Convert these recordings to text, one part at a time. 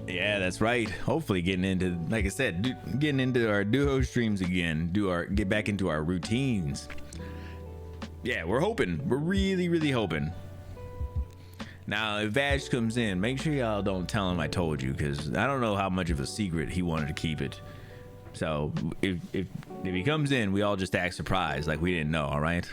Yeah, that's right. Hopefully, getting into, like I said, getting into our duo streams again. Get back into our routines. Yeah, we're hoping. We're really, really hoping. Now, if Vash comes in, make sure y'all don't tell him I told you, because I don't know how much of a secret he wanted to keep it. So if he comes in, we all just act surprised, like we didn't know. All right.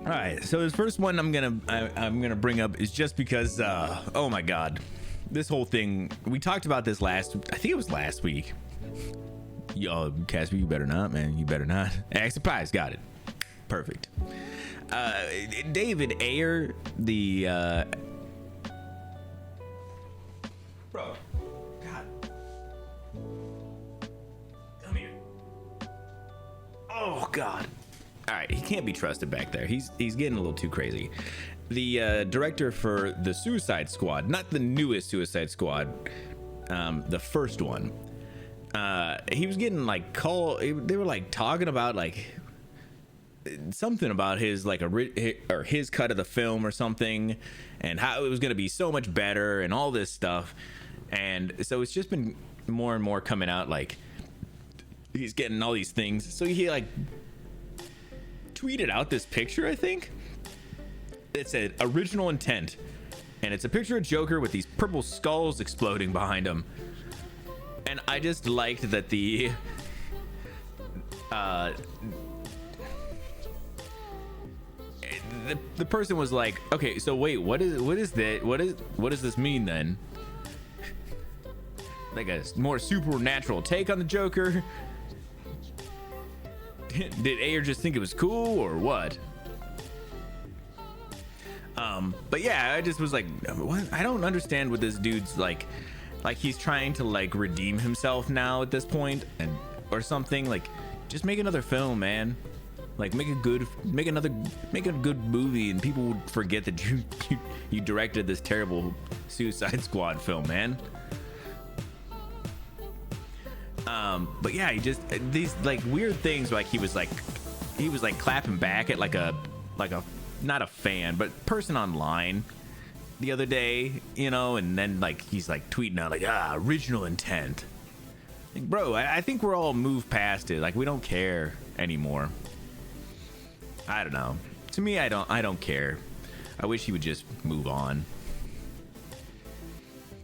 All right, so this first one I'm gonna bring up is just because oh my god, this whole thing, we talked about this I think it was last week. Yo, Casper, you better not, man, you better not. Act surprised, got it, perfect. David Ayer, the bro, god, come here. Oh god. All right, he can't be trusted back there. He's getting a little too crazy. The director for the Suicide Squad, not the newest Suicide Squad, the first one. He was getting like they were like talking about like something about his like his cut of the film or something, and how it was gonna be so much better and all this stuff. And so it's just been more and more coming out like he's getting all these things. So he like tweeted out this picture, I think it said original intent, and it's a picture of Joker with these purple skulls exploding behind him. And I just liked that the person was like, okay, so wait, what is that, what does this mean then? Like a more supernatural take on the Joker? Did Ayer just think it was cool or what? But yeah, I just was like, what? I don't understand what this dude's like he's trying to like redeem himself now at this point, and or something. Like, just make another film, man. Like, make a good movie, and people would forget that you directed this terrible Suicide Squad film, man. But yeah, he just these like weird things, like he was like clapping back at like a not a fan but person online the other day, you know, and then like he's like tweeting out like original intent. Like, bro, I think we're all moved past it. Like, we don't care anymore. I don't know. To me, I don't care. I wish he would just move on.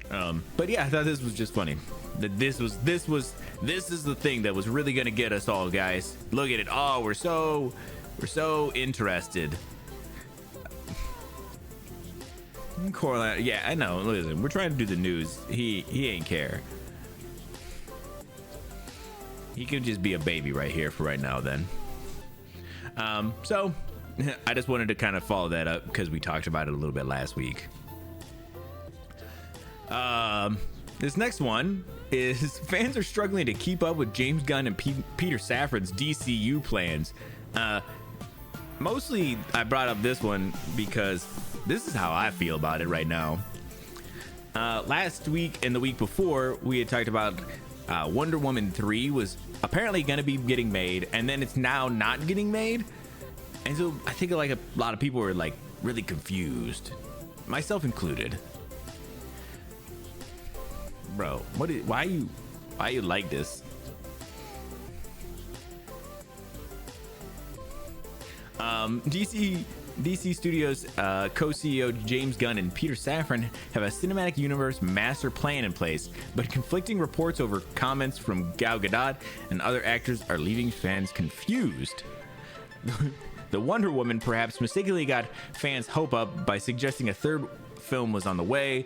But yeah, I thought this was just funny. That this is the thing that was really gonna get us all, guys. Look at it. Oh, we're so interested. Coraline, yeah, I know. Listen, we're trying to do the news. He ain't care. He could just be a baby right here for right now, then. So I just wanted to kind of follow that up because we talked about it a little bit last week. This next one is fans are struggling to keep up with James Gunn and Peter Safran's DCU plans. Mostly I brought up this one because this is how I feel about it right now. Last week and the week before, we had talked about Wonder Woman 3 was apparently going to be getting made, and then it's now not getting made. And so I think like a lot of people were like really confused, myself included. Bro, why you like this? DC Studios co-CEO James Gunn and Peter Safran have a cinematic universe master plan in place, but conflicting reports over comments from Gal Gadot and other actors are leaving fans confused. The Wonder Woman perhaps mistakenly got fans' hope up by suggesting a third film was on the way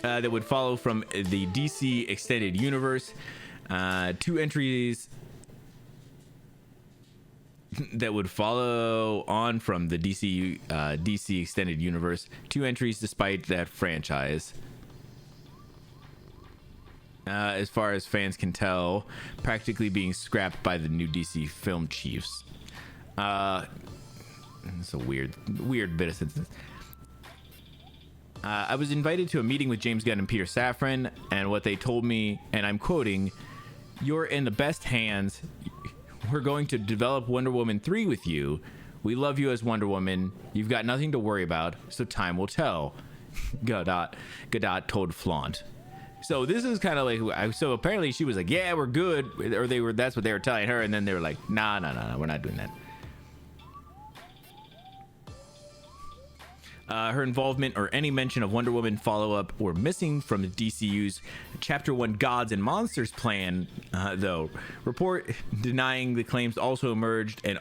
that would follow from the DC Extended Universe. Two entries that would follow on from the DC Extended Universe. Two entries despite that franchise. As far as fans can tell, practically being scrapped by the new DC film chiefs. It's a weird bit of sentence. I was invited to a meeting with James Gunn and Peter Safran, and what they told me, and I'm quoting, "You're in the best hands. We're going to develop Wonder Woman 3 with you. We love you as Wonder Woman. You've got nothing to worry about, so time will tell. Gadot told Flaunt. So this is kind of like, so apparently she was like, yeah, we're good, or that's what they were telling her, and then they were like, nah, we're not doing that. Her involvement or any mention of Wonder Woman follow-up were missing from the DCU's Chapter 1 Gods and Monsters plan, though. Report denying the claims also emerged, and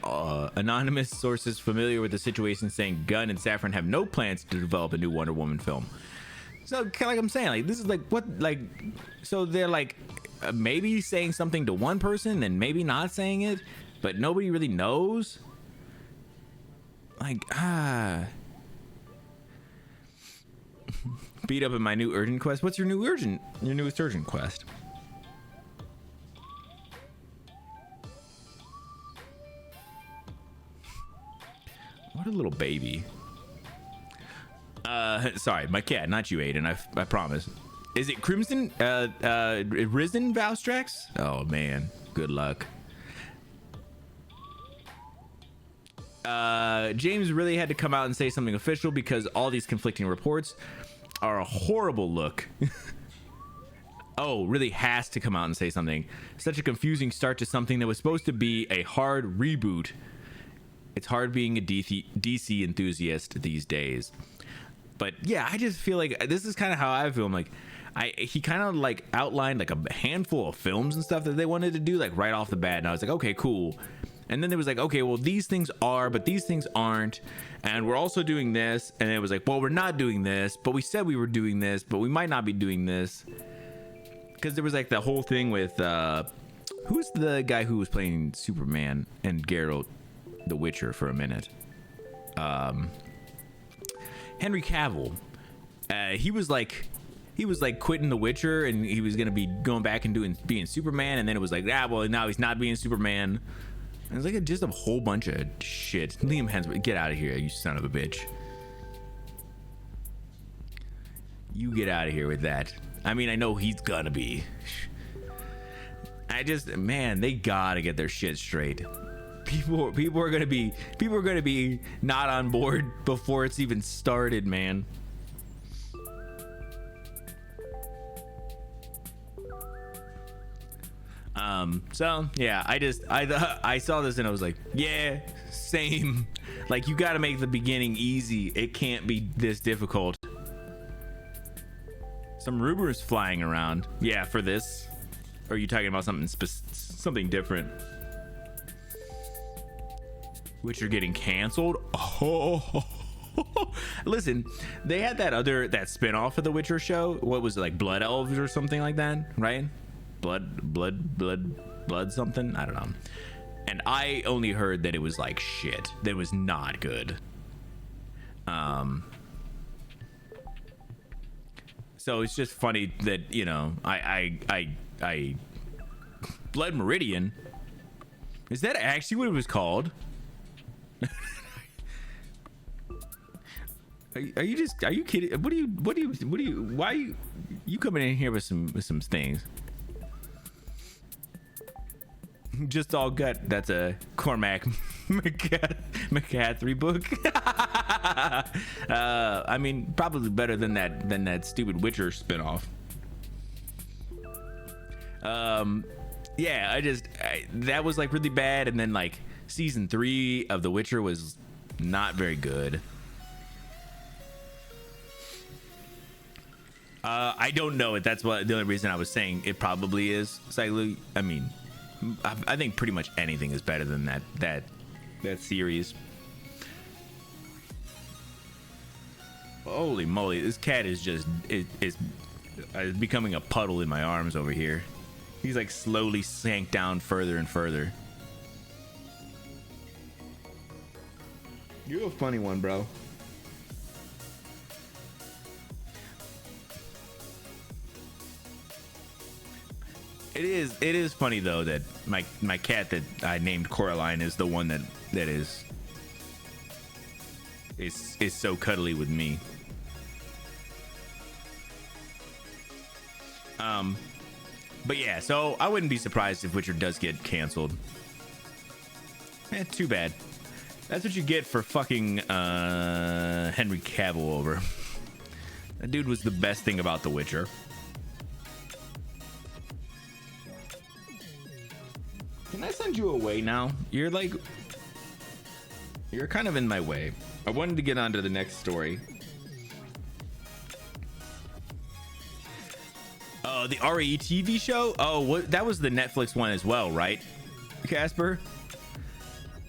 anonymous sources familiar with the situation saying Gunn and Safran have no plans to develop a new Wonder Woman film. So, kind of like I'm saying, like, this is like, what, like, so they're like, maybe saying something to one person and maybe not saying it, but nobody really knows? Like, beat up in my new urgent quest. What's your newest urgent quest? What a little baby. Sorry, my cat, not you, Aiden. I promise. Is it Crimson? Risen Valstrax? Oh man, good luck. James really had to come out and say something official because all these conflicting reports are a horrible look. Oh, really has to come out and say something. Such a confusing start to something that was supposed to be a hard reboot. It's hard being a DC enthusiast these days. But yeah, I just feel like this is kind of how I feel. I'm like, he kind of like outlined like a handful of films and stuff that they wanted to do like right off the bat, and I was like, okay, cool. And then there was like, okay, well, these things are, but these things aren't, and we're also doing this. And it was like, well, we're not doing this, but we said we were doing this, but we might not be doing this. Because there was like the whole thing with who's the guy who was playing Superman and Geralt the Witcher for a minute? Henry Cavill. He was like quitting The Witcher, and he was gonna be going back and being Superman, and then it was like, well, now he's not being Superman. And it's like just a whole bunch of shit. Liam Hemsworth, get out of here, you son of a bitch. You get out of here with that. I mean, I know he's gonna be. Man, they gotta get their shit straight. People are gonna be not on board before it's even started, man. So yeah, I saw this and I was like, yeah, same. Like, you gotta make the beginning easy. It can't be this difficult. Some rumors flying around. Yeah, for this. Or are you talking about something different? Which are getting canceled? Oh, listen, they had that spin-off of the Witcher show. What was it, like Blood Elves or something like that, right? Blood something, I don't know. And I only heard that it was like shit. That was not good. So it's just funny that, you know, I Blood Meridian, is that actually what it was called? Are you kidding? What do you why you coming in here with some things? Just all gut. That's a Cormac McCaffrey book. I mean, probably better than that stupid Witcher spinoff. Yeah, that was like really bad, and then like season 3 of The Witcher was not very good. I don't know it. That's the only reason I was saying it probably is. I mean, I think pretty much anything is better than that series. Holy moly, this cat is just is becoming a puddle in my arms over here. He's like slowly sank down further and further. You're a funny one, bro. It is funny though that my cat that I named Coraline is the one that is so cuddly with me. But yeah, so I wouldn't be surprised if Witcher does get canceled. Too bad. That's what you get for fucking Henry Cavill over. That dude was the best thing about The Witcher. Can I send you away now? You're kind of in my way. I wanted to get on to the next story. Oh, the RE TV show? Oh, that was the Netflix one as well, right, Casper?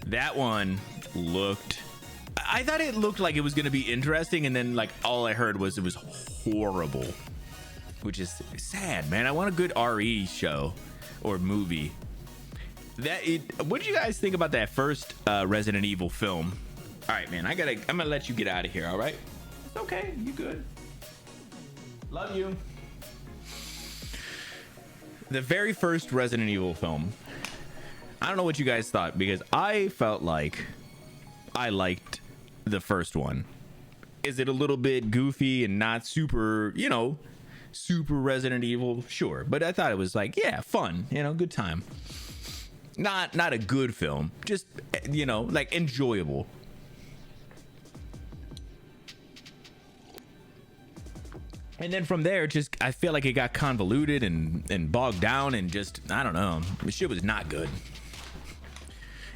That one looked... I thought it looked like it was going to be interesting, and then like all I heard was it was horrible, which is sad, man. I want a good RE show or movie. What did you guys think about that first Resident Evil film? All right, man, I'm gonna let you get out of here. All right, it's okay, you good. Love you. The very first Resident Evil film. I don't know what you guys thought, because I felt like I liked the first one. Is it a little bit goofy and not super, super Resident Evil? Sure, but I thought it was like, yeah, fun, good time. Not a good film, just like enjoyable. And then from there, just I feel like it got convoluted and bogged down, and just I don't know, the shit was not good.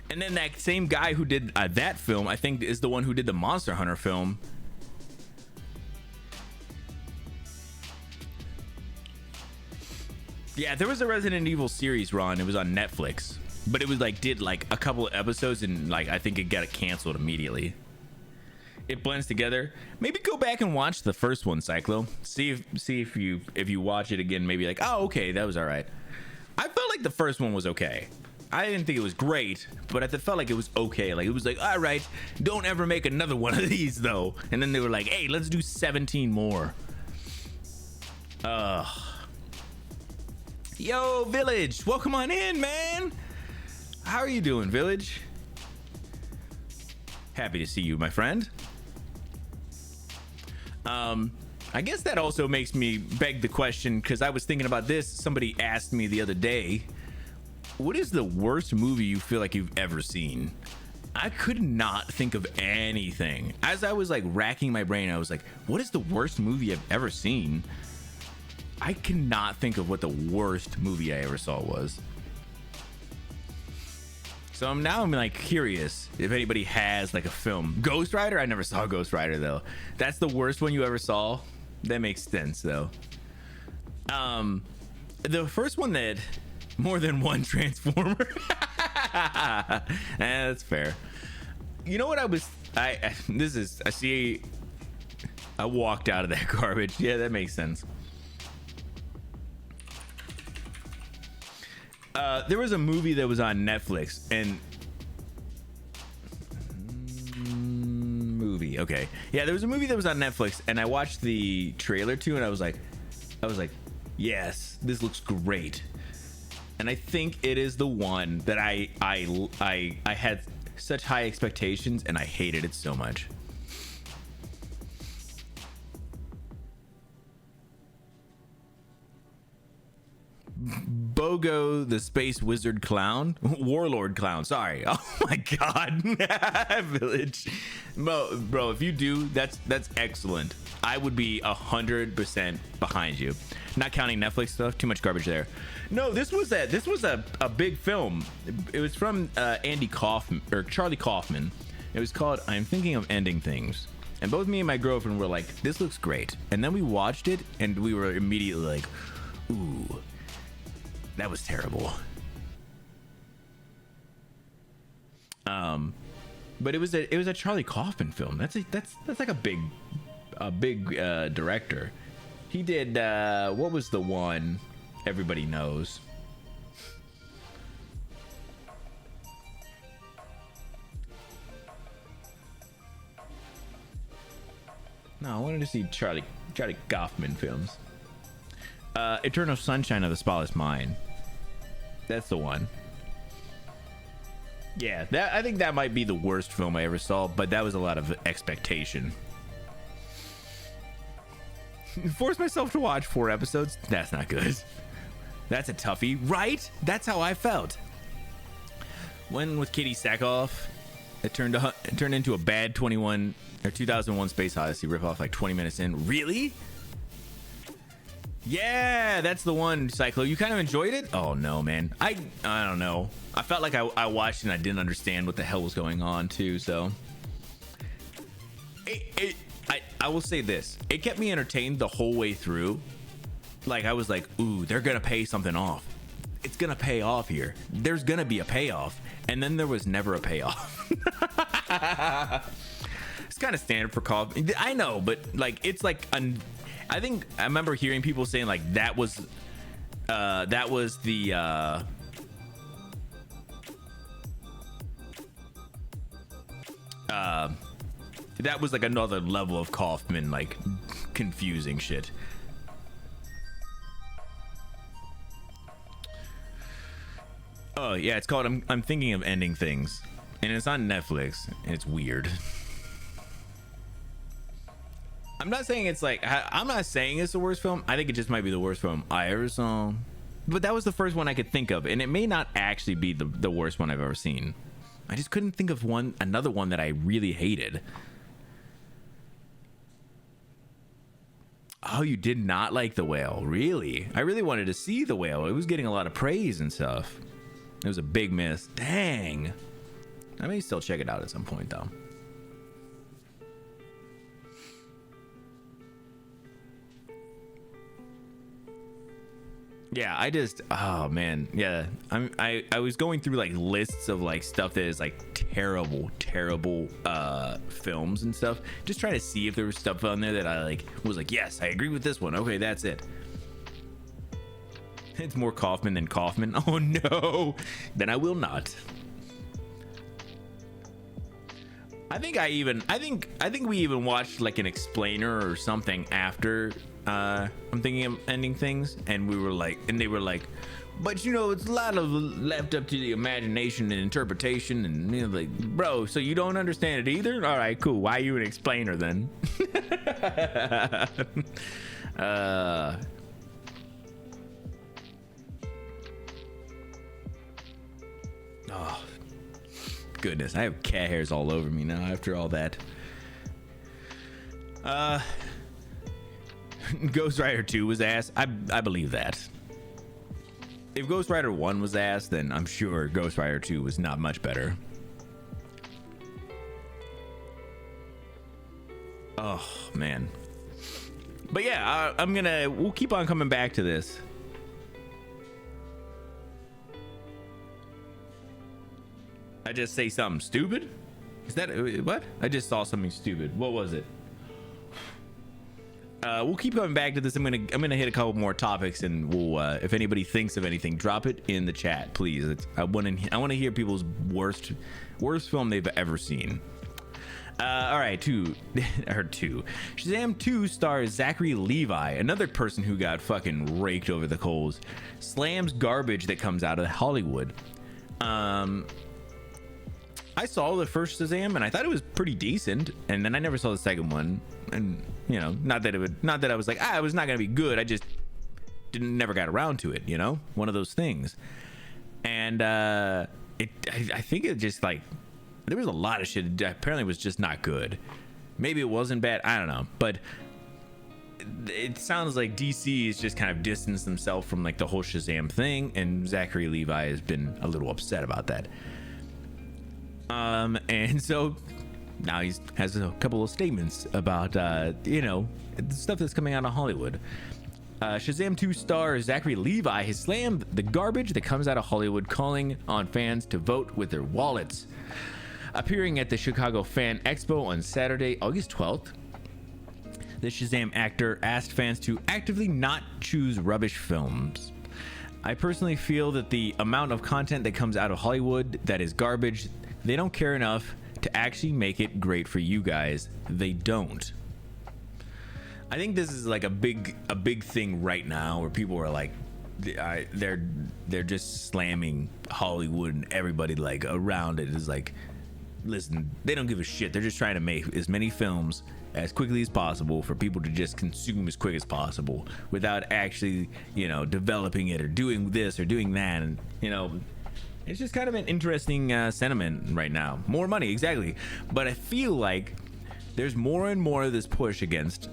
And then that same guy who did that film, I think, is the one who did the Monster Hunter film. Yeah, there was a Resident Evil series run. It was on Netflix, but it was did a couple of episodes, and I think it got canceled immediately. It blends together. Maybe go back and watch the first one, Cyclo. See if you watch it again, maybe oh, okay, that was all right. I felt like the first one was okay. I didn't think it was great, but I felt like it was okay. It was all right, don't ever make another one of these though. And then they were like, hey, let's do 17 more. Yo, Village, welcome on in, man. How are you doing, Village? Happy to see you, my friend. I guess that also makes me beg the question, because I was thinking about this. Somebody asked me the other day, what is the worst movie you feel like you've ever seen? I could not think of anything. As I was racking my brain, I was like, what is the worst movie I've ever seen? I cannot think of what the worst movie I ever saw was. So I'm curious if anybody has a film. Ghost Rider? I never saw Ghost Rider though. That's the worst one you ever saw? That makes sense though. The first one that more than one Transformer. That's fair. You know what I walked out of that garbage. Yeah, that makes sense. There was a movie that was on Netflix, and okay, yeah, there was a movie that was on Netflix, and I watched the trailer too, and I was like, yes, this looks great. And I think it is the one that I had such high expectations, and I hated it so much. Bogo the Space Wizard Clown, Warlord Clown. Sorry. Oh my God, Village, bro. If you do, that's excellent. I would be 100% behind you. Not counting Netflix stuff. Too much garbage there. No, this was a big film. It was from Andy Kaufman or Charlie Kaufman. It was called I'm Thinking of Ending Things. And both me and my girlfriend were like, this looks great. And then we watched it, and we were immediately like, ooh, that was terrible. But it was a Charlie Kaufman film. That's like a big director. He did what was the one everybody knows? No, I wanted to see Charlie Kaufman films. Eternal Sunshine of the Spotless Mind. That's the one. Yeah, I think that might be the worst film I ever saw, but that was a lot of expectation. Force myself to watch 4 episodes? That's not good. That's a toughie, right? That's how I felt. When with Katie Sackhoff, it turned into a bad 2001 Space Odyssey ripoff like 20 minutes in. Really? Yeah, that's the one, Cyclo. You kind of enjoyed it? Oh no, man. I don't know. I felt like I watched and I didn't understand what the hell was going on too. So I will say this: it kept me entertained the whole way through. Like I was like, ooh, they're gonna pay something off. It's gonna pay off here. There's gonna be a payoff, and then there was never a payoff. It's kind of standard for Call. I know, but like it's like I think I remember hearing people saying like that was the that was like another level of Kaufman like confusing shit. Oh yeah, it's called I'm Thinking of Ending Things, and it's on Netflix, and it's weird. I'm not saying it's like I'm not saying it's the worst film. I think it just might be the worst film I ever saw, but that was the first one I could think of, and it may not actually be the worst one I've ever seen. I just couldn't think of another one that I really hated. Oh, you did not like The Whale? Really? I really wanted to see The Whale. It was getting a lot of praise and stuff. It was a big miss. Dang. I may still check it out at some point though. Yeah, oh man, yeah. I was going through like lists of like stuff that is like terrible films and stuff, just trying to see if there was stuff on there that I like was like, yes, I agree with this one. Okay, that's it. It's more Kaufman than Kaufman. Oh no, then I will not. I think we even watched like an explainer or something after I'm Thinking of Ending Things, and they were like, but you know, it's a lot of left up to the imagination and interpretation, and you know, like, bro, so you don't understand it either? All right, cool. Why are you an explainer then? Oh goodness, I have cat hairs all over me now after all that. Ghost Rider 2 was ass. I believe that. If Ghost Rider 1 was ass, then I'm sure Ghost Rider 2 was not much better. Oh man. But yeah, we'll keep on coming back to this. I just say something stupid? Is that what? I just saw something stupid. What was it? We'll keep coming back to this. I'm gonna hit a couple more topics, and we'll if anybody thinks of anything, drop it in the chat, please. I want to hear people's worst film they've ever seen. All right, two. Shazam 2 stars Zachary Levi, another person who got fucking raked over the coals, slams garbage that comes out of Hollywood. I saw the first Shazam and I thought it was pretty decent, and then I never saw the second one, and you know, not that I was like, it was not gonna be good. I just never got around to it, you know, one of those things. And I think it just like there was a lot of shit that apparently was just not good. Maybe it wasn't bad, I don't know, but it sounds like DC is just kind of distanced themselves from like the whole Shazam thing, and Zachary Levi has been a little upset about that. And so now he has a couple of statements about, you know, the stuff that's coming out of Hollywood. Shazam 2 star Zachary Levi has slammed the garbage that comes out of Hollywood, calling on fans to vote with their wallets. Appearing at the Chicago Fan Expo on Saturday, August 12th, the Shazam actor asked fans to actively not choose rubbish films. I personally feel that the amount of content that comes out of Hollywood that is garbage, they don't care enough to actually make it great for you guys. They don't. I think this is like a big thing right now where people are like, they're just slamming Hollywood, and everybody like around it is like, listen, they don't give a shit. They're just trying to make as many films as quickly as possible for people to just consume as quick as possible without actually, you know, developing it or doing this or doing that. And you know, It's just kind of an interesting sentiment right now. More money, exactly. But I feel like there's more and more of this push against,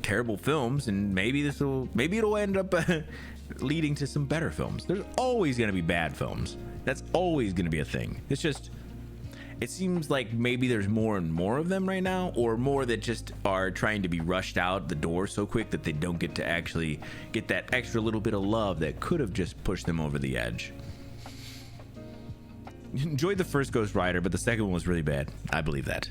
terrible films, and maybe it'll end up leading to some better films. There's always going to be bad films. That's always going to be a thing. It's just, it seems like maybe there's more and more of them right now, or more that just are trying to be rushed out the door so quick that they don't get to actually get that extra little bit of love that could have just pushed them over the edge. Enjoyed the first Ghost Rider, but the second one was really bad. I believe that.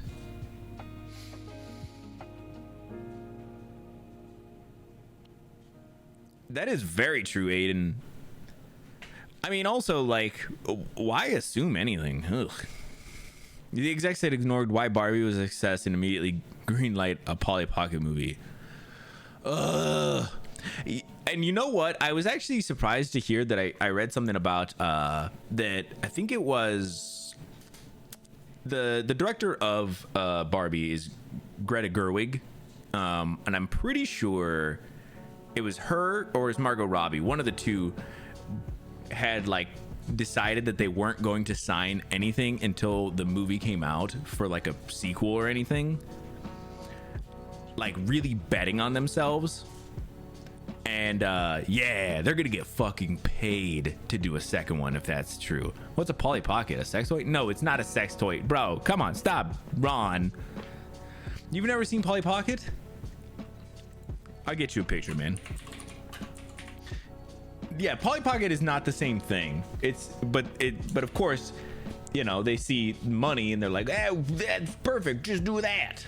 That is very true, Aiden. I mean, also, like, why assume anything? Ugh. The exec said ignored why Barbie was a success and immediately greenlight a Polly Pocket movie. Ugh. And you know what? I was actually surprised to hear that I read something about that. I think it was the director of Barbie is Greta Gerwig, and I'm pretty sure it was her or it was Margot Robbie. One of the two had like decided that they weren't going to sign anything until the movie came out for like a sequel or anything. Like really betting on themselves. And yeah, they're gonna get fucking paid to do a second one if that's true. What's a Polly Pocket? A sex toy? No, it's not a sex toy. Bro, come on, stop, Ron. You've never seen Polly Pocket? I'll get you a picture, man. Yeah, Polly Pocket is not the same thing. But of course, they see money and they're like, that's perfect, just do that.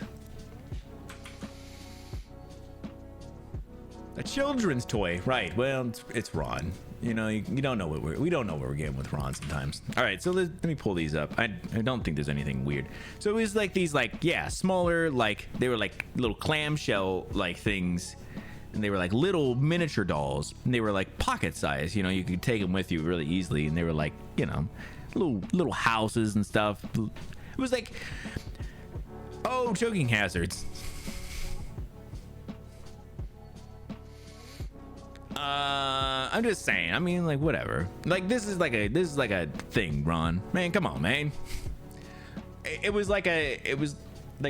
A children's toy, right? Well, it's Ron. You don't know we don't know where we're getting with Ron sometimes. All right, so let me pull these up. I don't think there's anything weird. So it was like these smaller, like they were like little clamshell like things, and they were like little miniature dolls, and they were like pocket size. You could take them with you really easily, and they were like little houses and stuff. It was like, oh, choking hazards. I'm just saying. I mean, like, whatever. Like, this is like a thing, Ron. Man, come on, man. It was like I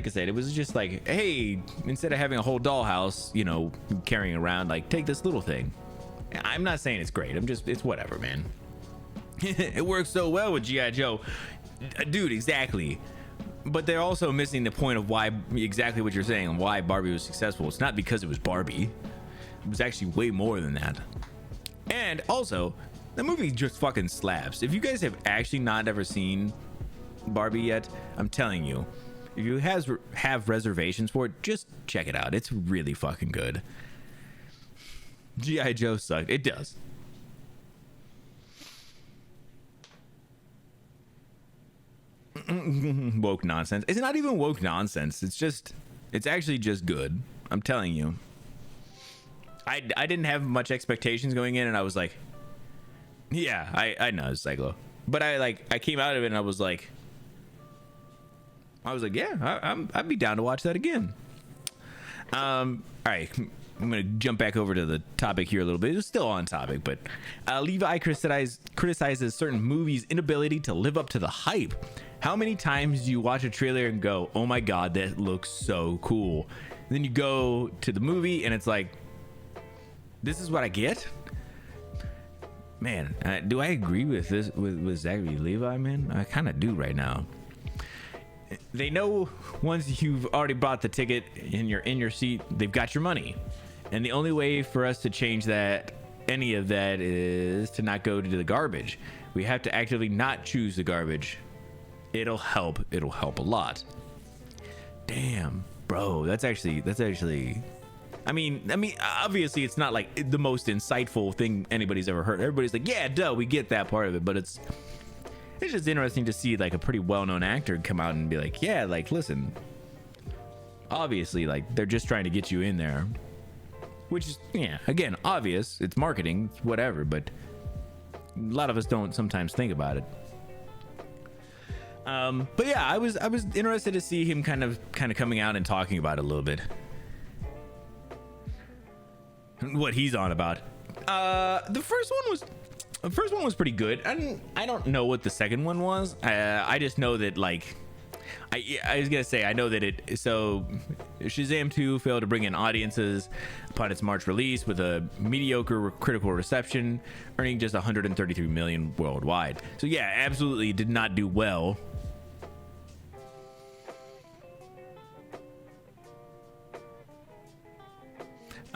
said, it was just like, hey, instead of having a whole dollhouse, carrying around, like, take this little thing. I'm not saying it's great. It's whatever, man. It works so well with G.I. Joe, dude. Exactly. But they're also missing the point of why, exactly what you're saying, why Barbie was successful. It's not because it was Barbie. It was actually way more than that. And also, the movie just fucking slaps. If you guys have actually not ever seen Barbie yet, I'm telling you, if you have reservations for it, just check it out. It's really fucking good. G.I. Joe sucked. It does. Woke nonsense. It's not even woke nonsense. It's actually just good. I'm telling you. I didn't have much expectations going in, and I was like, yeah, I know it's Cyclo, but I came out of it and I was like, yeah, I'd be down to watch that again. All right, I'm gonna jump back over to the topic here a little bit. It's still on topic, but Levi criticizes certain movies' inability to live up to the hype. How many times do you watch a trailer and go, oh my god, that looks so cool, and then you go to the movie and it's like, this is what I get? Man, do I agree with this with Zachary Levi, man? I kind of do right now. They know once you've already bought the ticket and you're in your seat, they've got your money. And the only way for us to change that, any of that, is to not go to the garbage. We have to actively not choose the garbage. It'll help. It'll help a lot. Damn, bro, that's actually I mean, obviously it's not like the most insightful thing anybody's ever heard. Everybody's like, yeah, duh, we get that part of it, but it's just interesting to see like a pretty well-known actor come out and be like, yeah, like, listen, obviously, like, they're just trying to get you in there, which is, yeah, again, obvious. It's marketing, whatever, but a lot of us don't sometimes think about it. But yeah, I was interested to see him kind of coming out and talking about it a little bit. What he's on about. The first one The first one was pretty good. I don't know what the second one was. I just know that, like, I was gonna say, I know that Shazam 2 failed to bring in audiences upon its March release with a mediocre critical reception, earning just 133 million worldwide. So yeah, absolutely did not do well.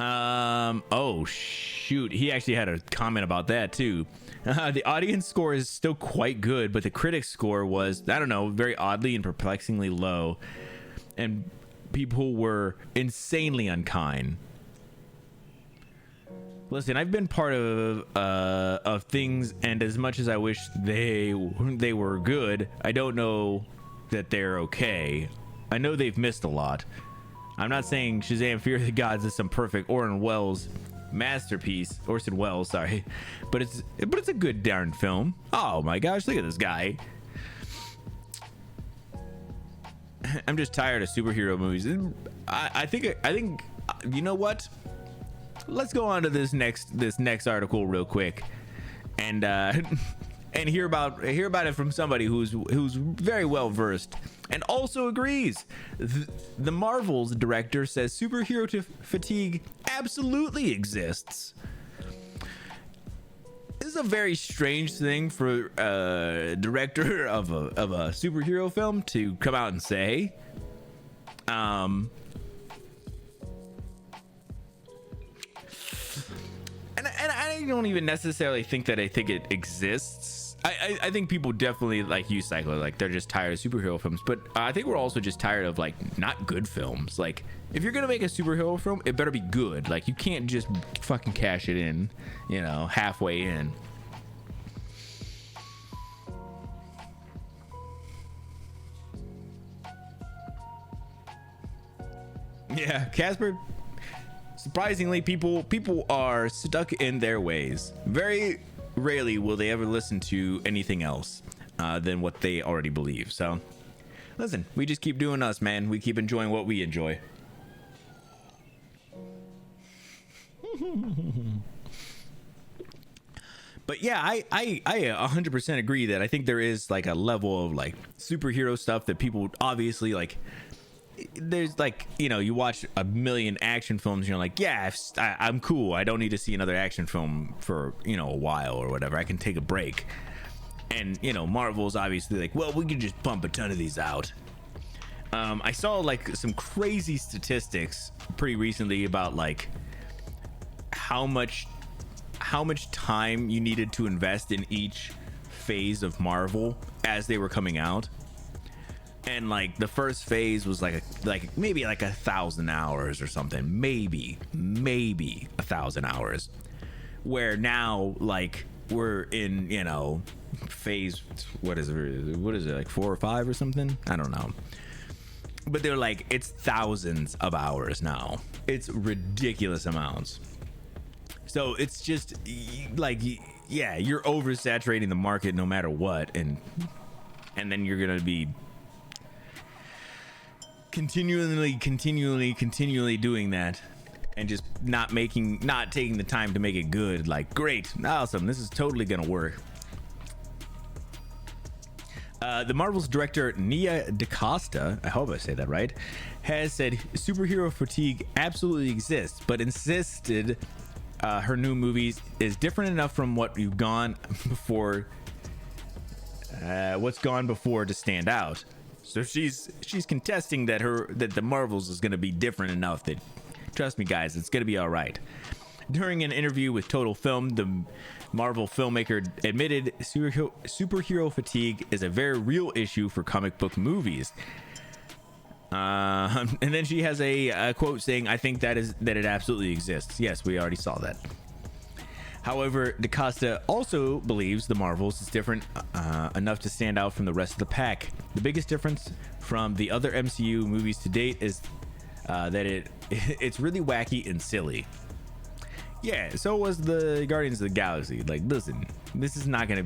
Oh shoot, he actually had a comment about that too. The audience score is still quite good, but the critic score was, I don't know, very oddly and perplexingly low, and people were insanely unkind. Listen, I've been part of things, and as much as I wish they were good, I don't know that they're okay. I know they've missed a lot. I'm not saying Shazam: Fear of the Gods is some perfect Orson Welles masterpiece, Orson Welles, sorry, but it's a good darn film. Oh my gosh, look at this guy. I'm just tired of superhero movies. I think you know what? Let's go on to this next article real quick, and and hear about it from somebody who's very well versed and also agrees. The Marvel's director says superhero fatigue absolutely exists. This is a very strange thing for a director of a superhero film to come out and say. And I don't even necessarily think that I think it exists. I think people definitely like use cycle, like they're just tired of superhero films, but I think we're also just tired of like not good films. Like if you're gonna make a superhero film, it better be good. Like you can't just fucking cash it in, you know, halfway in. Yeah, Casper. Surprisingly, people are stuck in their ways. Very rarely will they ever listen to anything else than what they already believe. So listen, we just keep doing us, man. We keep enjoying what we enjoy. But yeah, I 100% agree that I think there is like a level of like superhero stuff that people obviously like. There's like, you know, you watch a million action films and you're like, yeah, I'm cool. I don't need to see another action film for, you know, a while or whatever. I can take a break. And, you know, Marvel's obviously like, well, we can just pump a ton of these out. I saw like some crazy statistics pretty recently about like how much time you needed to invest in each phase of Marvel as they were coming out. And like the first phase was like maybe like 1,000 hours or something, maybe 1,000 hours, where now like we're in, you know, phase, what is it like 4 or 5 or something, I don't know, but they're like, it's thousands of hours now. It's ridiculous amounts. So it's just like, yeah, you're oversaturating the market no matter what, and then you're gonna be continually doing that and just not taking the time to make it good. Like, great, awesome, this is totally gonna work. The Marvel's director Nia DaCosta, I hope I say that right, has said superhero fatigue absolutely exists, but insisted her new movies is different enough from what you've gone before, what's gone before to stand out. So she's contesting that the Marvels is going to be different enough that, trust me guys, it's going to be all right. During an interview with Total Film, the Marvel filmmaker admitted superhero fatigue is a very real issue for comic book movies. And then she has a quote saying, "I think that it absolutely exists." Yes, we already saw that. However, DaCosta also believes the Marvels is different enough to stand out from the rest of the pack. The biggest difference from the other MCU movies to date is that it's really wacky and silly. Yeah, so was the Guardians of the Galaxy. Like, listen, this is not gonna,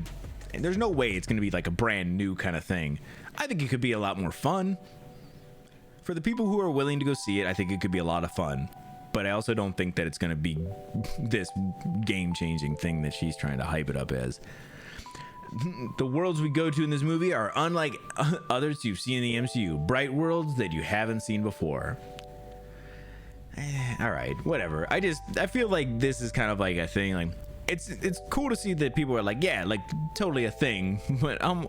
there's no way it's gonna be like a brand new kind of thing. I think it could be a lot more fun. For the people who are willing to go see it, I think it could be a lot of fun. but I also don't think that it's going to be this game-changing thing that she's trying to hype it up as. The worlds we go to in this movie are unlike others you've seen in the MCU. Bright worlds that you haven't seen before. All right, whatever. I feel like this is kind of like a thing. Like, it's cool to see that people are like, yeah, like totally a thing.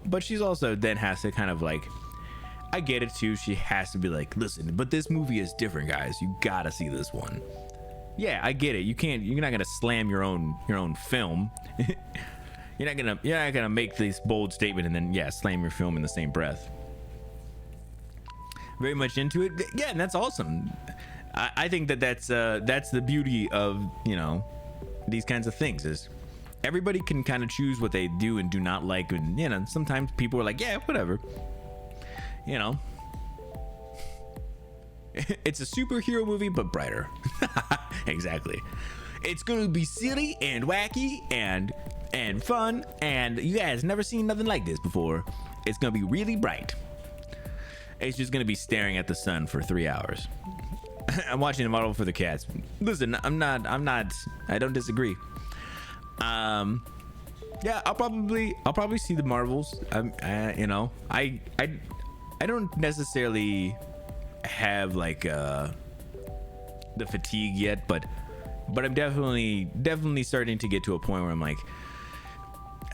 But she's also then has to kind of like, I get it too. She has to be like, listen, but this movie is different, guys. You gotta see this one. Yeah, I get it. You're not gonna slam your own film. You're not gonna make this bold statement and then slam your film in the same breath. Very much into it. Yeah, and that's awesome. I think that's the beauty of, you know, these kinds of things is everybody can kind of choose what they do and do not like, and you know, sometimes people are like, yeah, whatever, you know. It's a superhero movie but brighter. Exactly. It's gonna be silly and wacky and fun, and you guys never seen nothing like this before. It's gonna be really bright. It's just gonna be staring at the sun for 3 hours. I'm watching the model for the cats. Listen, I don't disagree. Yeah, I'll probably see the Marvels. You know, I don't necessarily have like the fatigue yet, but I'm definitely starting to get to a point where I'm like,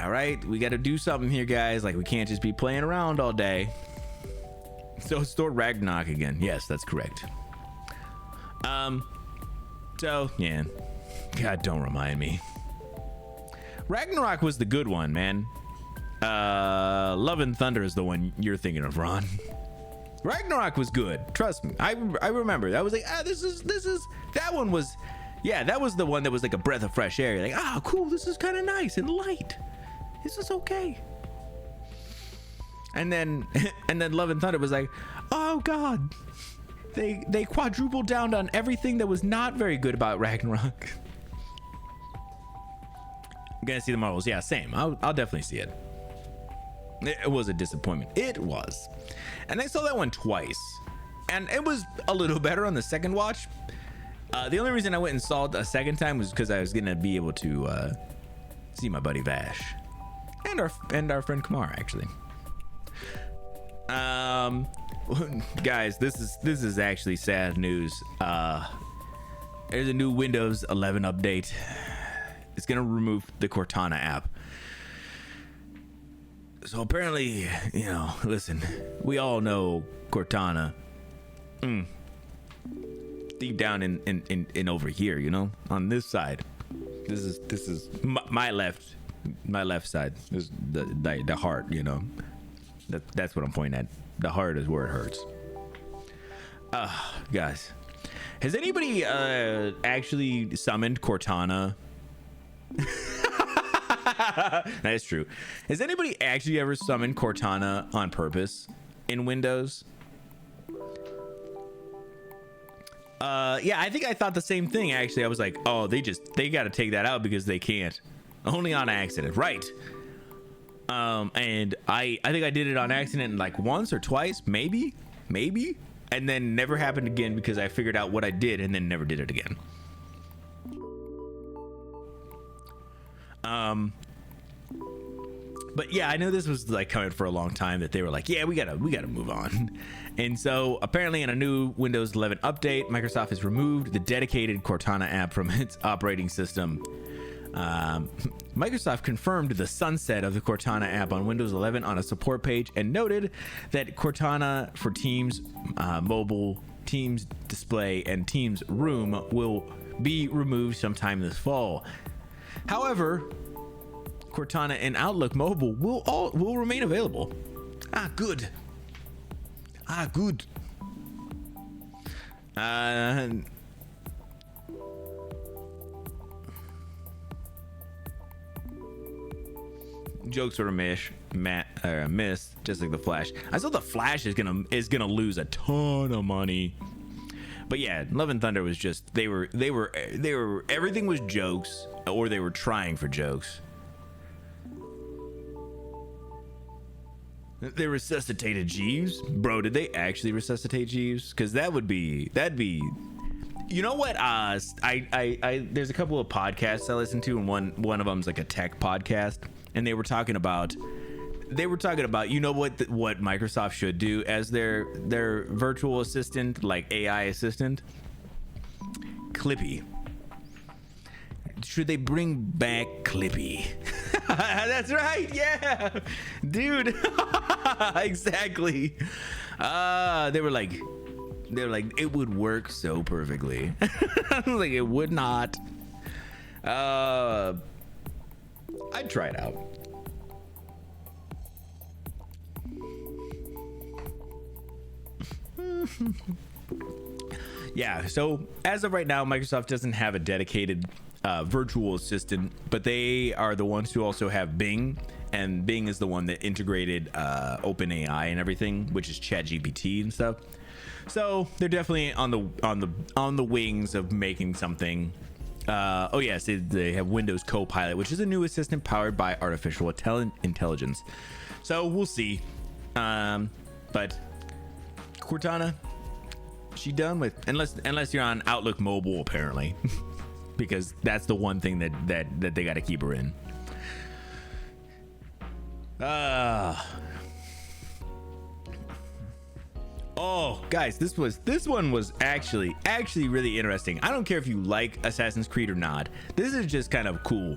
all right, we got to do something here, guys. Like, we can't just be playing around all day. So it's Thor Ragnarok again. Yes, that's correct. So yeah, God, don't remind me. Ragnarok was the good one, man. Love and Thunder is the one you're thinking of, Ron. Ragnarok was good, trust me. I remember that was like, this is that one was, yeah, that was the one that was like a breath of fresh air. You're like, cool, this is kind of nice and light, this is okay. And then Love and Thunder was like, oh god, they quadrupled down on everything that was not very good about Ragnarok. I'm gonna see the Marvels. Yeah, same. I'll definitely see it. It was a disappointment. It was. And I saw that one twice, and it was a little better on the second watch. The only reason I went and saw it a second time was because I was gonna be able to see my buddy Vash and our friend Kamar, actually. Guys, this is actually sad news. There's a new Windows 11 update. It's gonna remove the Cortana app. So apparently, you know, listen, we all know Cortana. Deep down in over here, you know, on this side. This is my left side. This is the heart, you know. That's what I'm pointing at. The heart is where it hurts. Guys, has anybody actually summoned Cortana? That is true. Has anybody actually ever summoned Cortana on purpose in Windows? Yeah, I think I thought the same thing, actually. I was like, oh, they got to take that out because they can't. Only on accident, right? And I think I did it on accident like once or twice, maybe, and then never happened again because I figured out what I did and then never did it again. But yeah, I know this was like coming for a long time, that they were like, yeah, we gotta move on. And so apparently in a new Windows 11 update, Microsoft has removed the dedicated Cortana app from its operating system. Microsoft confirmed the sunset of the Cortana app on Windows 11 on a support page and noted that Cortana for Teams Mobile, Teams Display, and Teams Room will be removed sometime this fall. However, Cortana and Outlook Mobile will remain available. Good. Jokes were missed, just like the Flash. I saw the Flash is gonna lose a ton of money. But yeah, Love and Thunder was just they were everything was jokes, or they were trying for jokes. They resuscitated Jeeves, bro. Did they actually resuscitate Jeeves? Because that'd be You know what? I there's a couple of podcasts I listen to, and one of them's like a tech podcast, and they were talking about you know what Microsoft should do as their virtual assistant, like AI assistant, Clippy. Should they bring back Clippy? That's right, yeah, dude. Exactly. They were like it would work so perfectly. I was like, it would not. I'd try it out. Yeah, so as of right now, Microsoft doesn't have a dedicated virtual assistant, but they are the ones who also have Bing, and Bing is the one that integrated OpenAI and everything, which is ChatGPT and stuff. So they're definitely on the wings of making something. Oh yes, they have Windows Copilot, which is a new assistant powered by artificial intelligence. So we'll see. But Cortana, she done with, unless you're on Outlook Mobile apparently, because that's the one thing that they got to keep her in. Oh, guys, this one was actually really interesting. I don't care if you like Assassin's Creed or not. This is just kind of cool.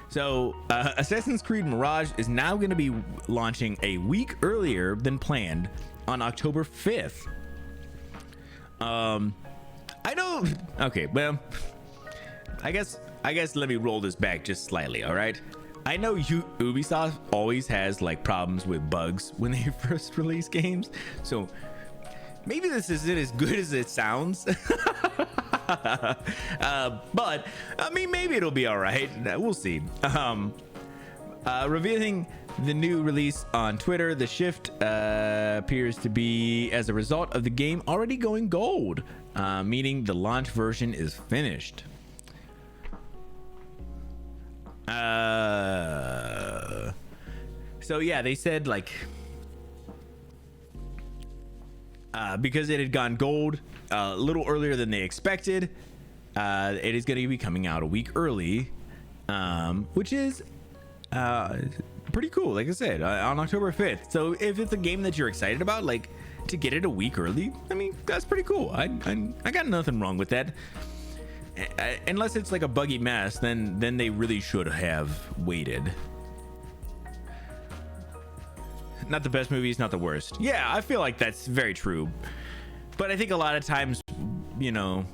So, Assassin's Creed Mirage is now going to be launching a week earlier than planned on October 5th. I don't. Okay, well, I guess let me roll this back just slightly. All right. I know Ubisoft always has like problems with bugs when they first release games, so maybe this isn't as good as it sounds. But I mean, maybe it'll be all right. We'll see. Revealing the new release on Twitter, the shift appears to be as a result of the game already going gold, meaning the launch version is finished. So yeah, they said like because it had gone gold a little earlier than they expected, it is going to be coming out a week early, which is pretty cool. Like I said, on October 5th. So if it's a game that you're excited about, like to get it a week early, I mean, that's pretty cool. I got nothing wrong with that. Unless it's like a buggy mess, then they really should have waited. Not the best movies, not the worst. Yeah, I feel like that's very true. But I think a lot of times, you know,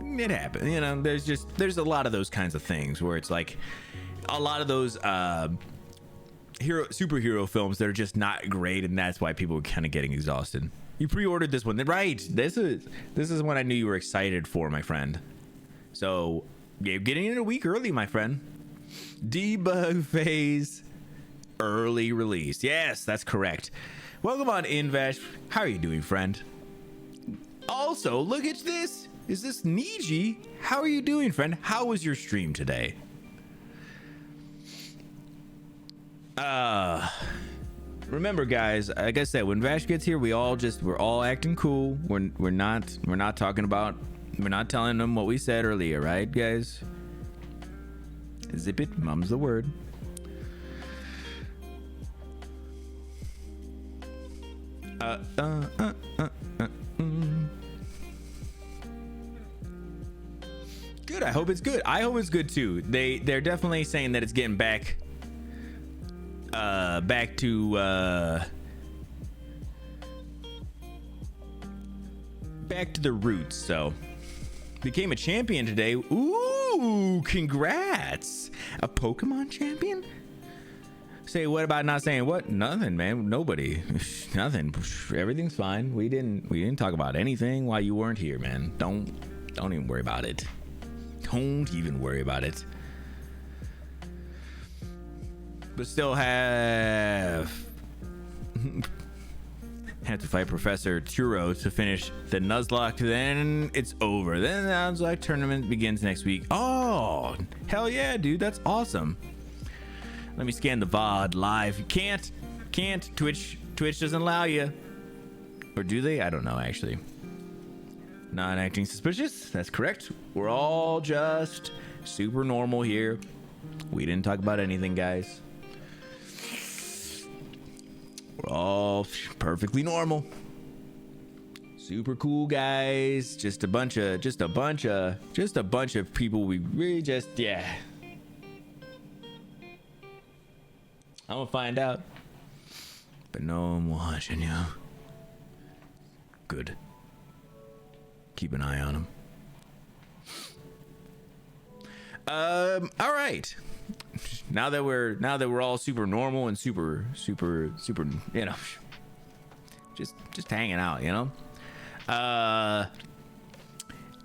it happens. You know, there's a lot of those kinds of things where it's like a lot of those superhero films that are just not great, and that's why people are kind of getting exhausted. You pre-ordered this one, right? This is one I knew you were excited for, my friend. So, you're getting it a week early, my friend. Debug phase early release. Yes, that's correct. Welcome on in, Vash. How are you doing, friend? Also, look at this. Is this Niji? How are you doing, friend? How was your stream today? Remember, guys, like I said, when Vash gets here, we're all acting cool. We're not talking about, we're not telling them what we said earlier, right, guys? Zip it, mum's the word. Good. I hope it's good. I hope it's good too. They're definitely saying that it's getting back to the roots. So became a champion today. Ooh, congrats. A Pokemon champion? Say what about not saying what? Nothing, man. Nobody. Nothing. Everything's fine. We didn't talk about anything while you weren't here, man. Don't even worry about it. Don't even worry about it. But still have to fight Professor Turo to finish the Nuzlocke. Then it's over. Then the Nuzlocke tournament begins next week. Oh, hell yeah, dude. That's awesome. Let me scan the VOD live. You can't. Twitch doesn't allow you. Or do they? I don't know, actually. Not acting suspicious. That's correct. We're all just super normal here. We didn't talk about anything, guys. We're all perfectly normal. Super cool guys. Just a bunch of people we really just, yeah. I'm gonna find out. But no, I'm watching you. Good. Keep an eye on him. All right. Now that we're all super normal and super, you know, just hanging out, you know. I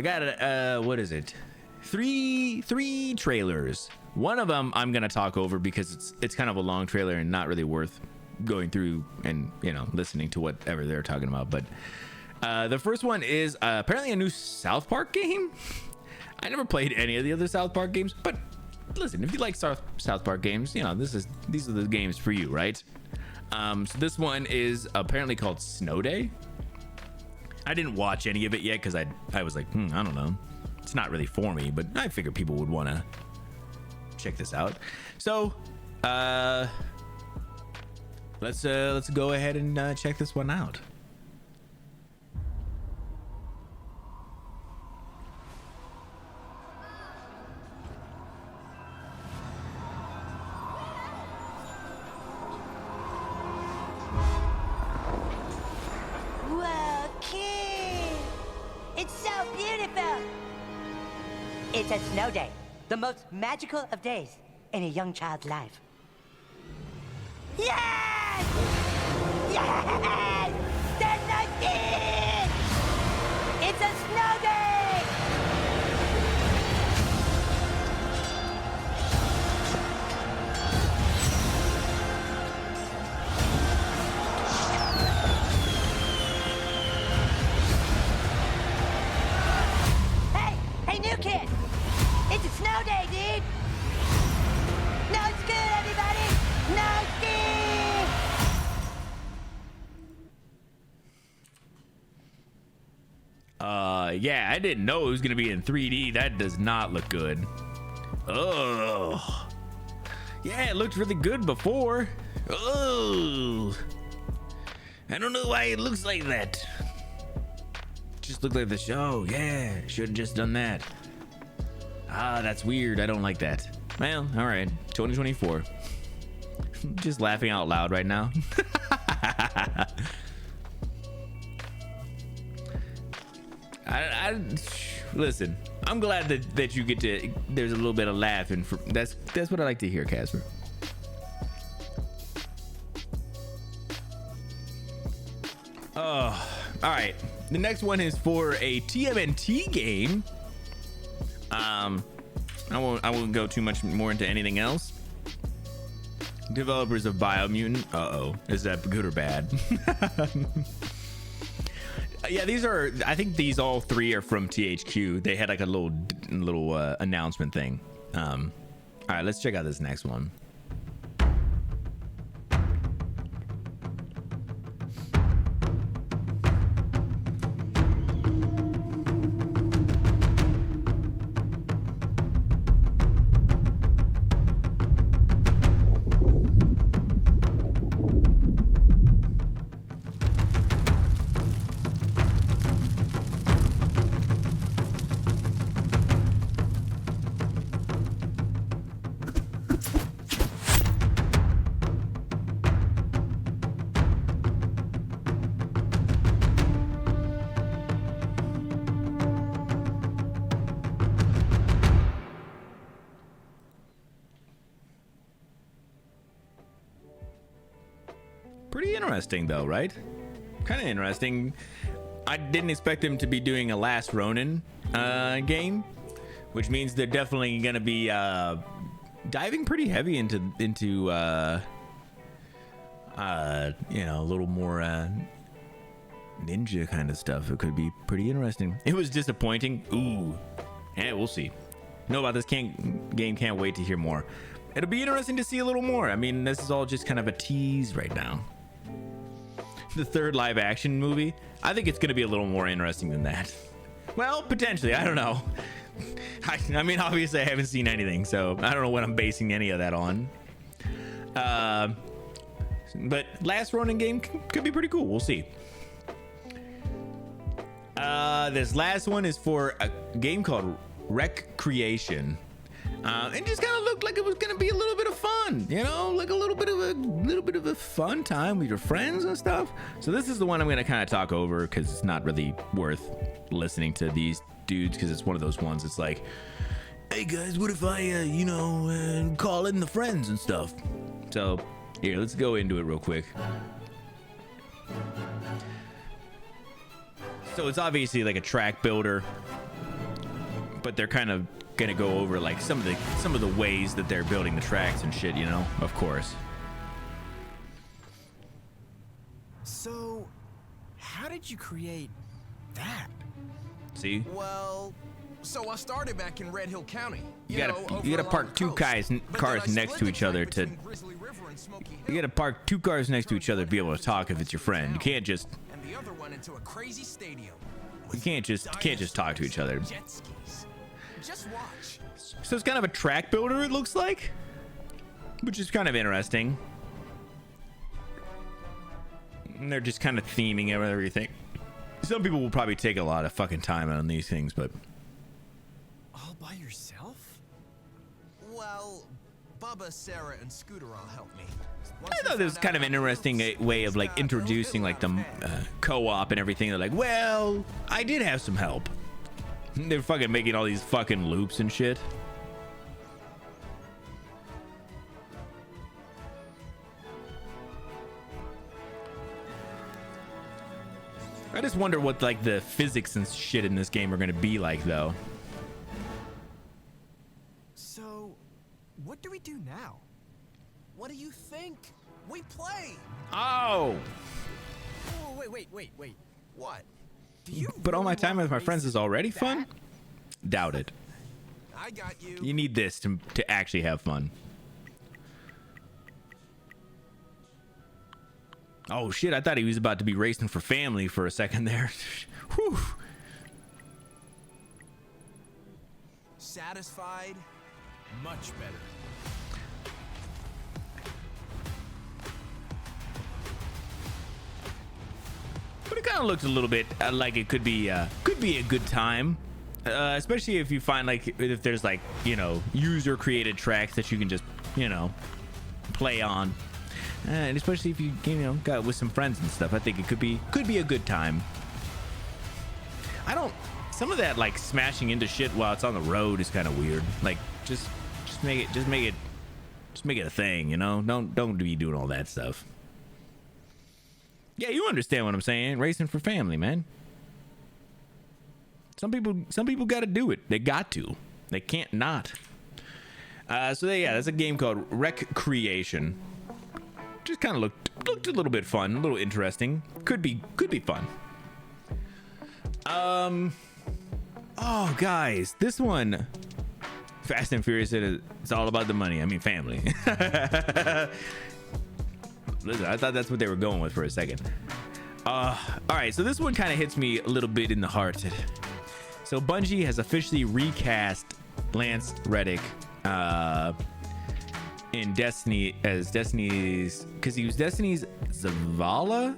got what is it? Three trailers. One of them I'm gonna talk over because it's kind of a long trailer and not really worth going through and, you know, listening to whatever they're talking about. But the first one is apparently a new South Park game. I never played any of the other South Park games, but listen, if you like South Park games, you know, these are the games for you, right? So this one is apparently called Snow Day. I didn't watch any of it yet because I was like, I don't know, it's not really for me, but I figured people would want to check this out. So let's go ahead and check this one out. It's a snow day, the most magical of days in a young child's life. Yes! Yes! There's no ski! It's a snow day! Hey, new kid! It's a snow day, dude! No school, everybody! No school! Yeah, I didn't know it was gonna be in 3D. That does not look good. Oh, yeah, it looked really good before. Oh, I don't know why it looks like that. Just looked like the show. Yeah, should have just done that. Ah, that's weird. I don't like that. Well, all right, 2024. Just laughing out loud right now. I listen. I'm glad that you get to. There's a little bit of laughing. That's what I like to hear, Casper. Oh, all right. The next one is for a TMNT game. I won't go too much more into anything else. Developers of Biomutant. Uh-oh. Is that good or bad? Yeah, these are, I think these all three are from THQ. They had like a little announcement thing. All right, let's check out this next one. Pretty interesting though, right? Kind of interesting. I didn't expect him to be doing a Last Ronin game, which means they're definitely gonna be diving pretty heavy into you know, a little more ninja kind of stuff. It could be pretty interesting. It was disappointing. Ooh, yeah, we'll see. Know about this game, can't wait to hear more. It'll be interesting to see a little more. I mean, this is all just kind of a tease right now. the third live action movie, I think it's going to be a little more interesting than that. Well, potentially. I don't know. I mean, obviously, I haven't seen anything, so I don't know what I'm basing any of that on. But last Ronin game could be pretty cool. We'll see. This last one is for a game called Wreck Creation. It just kind of looked like it was gonna be a little bit of fun, you know, like a little bit of a fun time with your friends and stuff. So this is the one I'm gonna kind of talk over because it's not really worth listening to these dudes, because it's one of those ones. It's like, hey guys, what if I, call in the friends and stuff. So here, let's go into it real quick. So it's obviously like a track builder, but they're kind of gonna go over like some of the ways that they're building the tracks and shit, you know, of course. So, how did you create that? See? Well, so I started back in Red Hill County. You gotta park two cars next to each other to. You gotta park two cars next to each other to be able to talk if it's your friend. You can't just. And the other one into a crazy stadium. You can't just talk to each other. Jet skis. Just watch. So it's kind of a track builder, it looks like, which is kind of interesting. And they're just kind of theming everything. Some people will probably take a lot of fucking time on these things, but all by yourself? Well, Bubba, Sarah, and Scooter all help me. I thought this was kind of an interesting way of like introducing like the co-op and everything. They're like, well, I did have some help. They're fucking making all these fucking loops and shit. I just wonder what like the physics and shit in this game are going to be like, though. So, what do we do now? What do you think? We play. Oh. Oh, wait. What? Do you But all really my time wanna with my race friends is already that? fun? Doubt it. I got you. You need this to actually have fun. Oh shit, I thought he was about to be racing for family for a second there. Whew. Satisfied? Much better. But it kind of looks a little bit like it could be a good time, especially if you find like if there's like, you know, user created tracks that you can just, you know, play on, and especially if you got with some friends and stuff. I think it could be a good time. Some of that like smashing into shit while it's on the road is kind of weird. Like just make it a thing, you know. Don't be doing all that stuff. Yeah, you understand what I'm saying. Racing for family, man. Some people got to do it. They got to. They can't not. That's a game called Wreck Creation. Just kind of looked a little bit fun, a little interesting. Could be fun. Oh, guys, this one, Fast and Furious, it's all about the money. I mean, family. Listen, I thought that's what they were going with for a second. All right, so this one kind of hits me a little bit in the heart. So Bungie has officially recast Lance Reddick in Destiny as Destiny's, because he was Destiny's Zavala,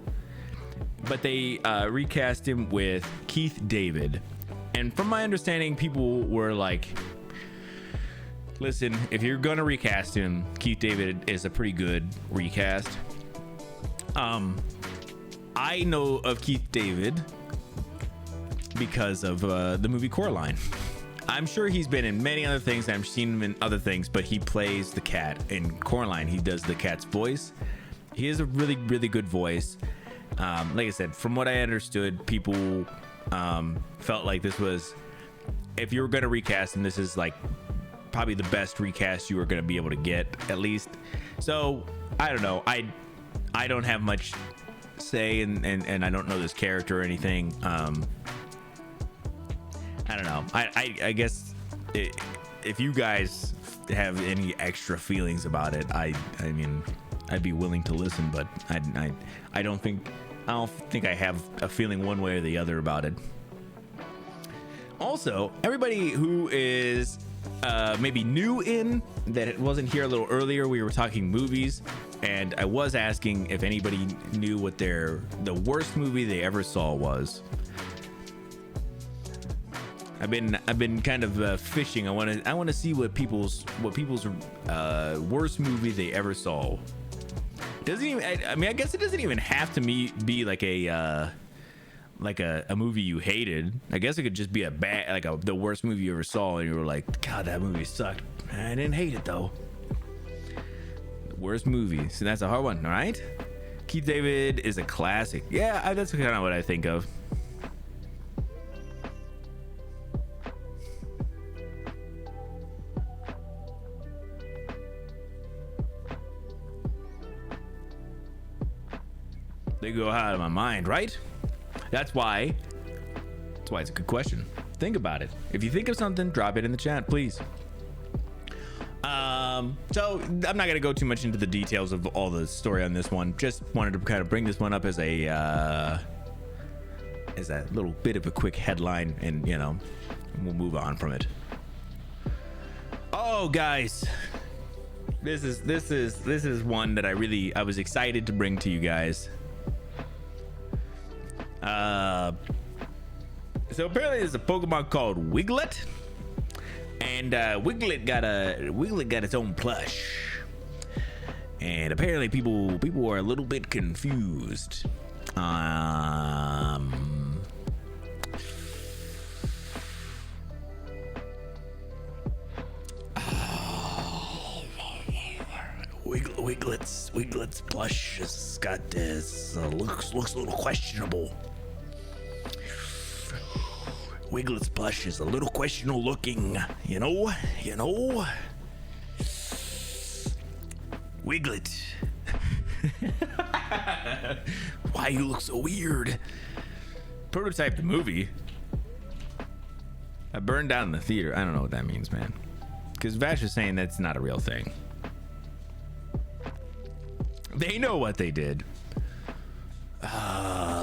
but they recast him with Keith David. And from my understanding, people were like, listen, if you're gonna recast him, Keith David is a pretty good recast. I know of Keith David because of the movie Coraline. I'm sure he's been in many other things. I've seen him in other things, but he plays the cat in Coraline. He does the cat's voice. He has a really, really good voice. Like I said, from what I understood, people felt like this was, if you were going to recast him, this is like probably the best recast you were going to be able to get, at least. So I don't know. I don't have much say, and I don't know this character or anything. I don't know. I guess if you guys have any extra feelings about it, I mean, I'd be willing to listen, but I don't think I don't think I have a feeling one way or the other about it. Also, everybody who is maybe new in that it wasn't here a little earlier, we were talking movies, and I was asking if anybody knew what the worst movie they ever saw was. I've been kind of fishing. I want to see what people's worst movie they ever saw. Doesn't even. I mean, I guess it doesn't even have to be like a movie you hated. I guess it could just be the worst movie you ever saw, and you were like, God, that movie sucked. I didn't hate it though. The worst movie. So that's a hard one, all right? Keith David is a classic. Yeah, that's kind of what I think of. They go out of my mind, right? That's why it's a good question. Think about it. If you think of something, drop it in the chat, please. So I'm not gonna go too much into the details of all the story on this one. Just wanted to kind of bring this one up as a little bit of a quick headline, and we'll move on from it. Oh, guys, this is one that I was excited to bring to you guys. So apparently there's a Pokemon called Wiglet, and Wiglet got its own plush, and apparently people are a little bit confused. Wiglet's plush has got this looks a little questionable. Wiglet's plush is a little questionable looking, you know. Wiglet, why you look so weird? Prototype the movie. I burned down the theater. I don't know what that means, man. Because Vash is saying that's not a real thing. They know what they did. Yeah.